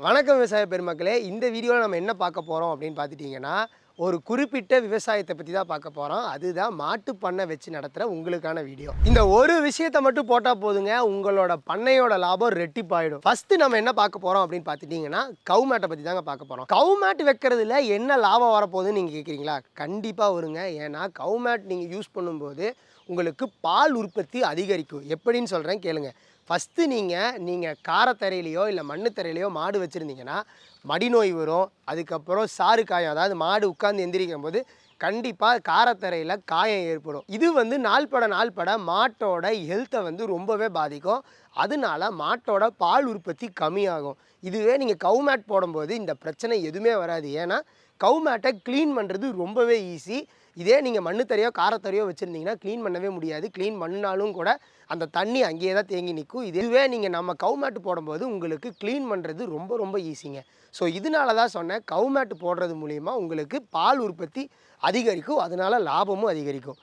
வணக்கம் விவசாய பெருமக்களே. இந்த வீடியோவில் நம்ம என்ன பார்க்க போகிறோம் அப்படின்னு பார்த்துட்டிங்கன்னா, ஒரு குறிப்பிட்ட விவசாயத்தை பற்றி தான் பார்க்க போகிறோம். அதுதான் மாட்டு பண்ணை வச்சு நடத்துகிற உங்களுக்கான வீடியோ. இந்த ஒரு விஷயத்தை மட்டும் போட்டால் போதுங்க, உங்களோட பண்ணையோட லாபம் ரெட்டிப்பாயிடும். ஃபஸ்ட்டு நம்ம என்ன பார்க்க போகிறோம் அப்படின்னு பார்த்துட்டிங்கன்னா, கவு மேட்டை பற்றி தாங்க பார்க்க போகிறோம். கவு மேட் வைக்கிறதுல என்ன லாபம் வரப்போகுதுன்னு நீங்கள் கேட்குறீங்களா? கண்டிப்பாக வருங்க. ஏன்னா கவு மேட் நீங்கள் யூஸ் பண்ணும்போது உங்களுக்கு பால் உற்பத்தி அதிகரிக்கும். எப்படின்னு சொல்கிறேன் கேளுங்க. ஃபஸ்ட்டு நீங்கள் காரத்தரையிலையோ இல்லை மண்ணு தரையிலையோ மாடு வச்சுருந்தீங்கன்னா மடிநோய் வரும். அதுக்கப்புறம் சாறு காயம், அதாவது மாடு உட்காந்து எந்திரிக்கும் போது கண்டிப்பாக காரத்தரையில் காயம் ஏற்படும். இது நாள்பட மாட்டோட ஹெல்த்தை ரொம்பவே பாதிக்கும். அதனால மாட்டோட பால் உற்பத்தி கம்மியாகும். இதுவே நீங்கள் கவு மேட் போடும்போது இந்த பிரச்சனை எதுவுமே வராது. ஏன்னா கவு மேட்டை க்ளீன் பண்ணுறது ரொம்பவே ஈஸி. இதே நீங்கள் மண்ணு தரையோ காரத்தரையோ வச்சுருந்தீங்கன்னா க்ளீன் பண்ணவே முடியாது. க்ளீன் பண்ணாலும் கூட அந்த தண்ணி அங்கேயே தான் தேங்கி நிற்கும். இதுவே நீங்கள் நம்ம கவு மேட்டு போடும்போது உங்களுக்கு க்ளீன் பண்ணுறது ரொம்ப ரொம்ப ஈஸிங்க. ஸோ இதனால தான் சொன்னேன், கவு மேட்டு போடுறது மூலிமா உங்களுக்கு பால் உற்பத்தி அதிகரிக்கும். அதனால லாபமும் அதிகரிக்கும்.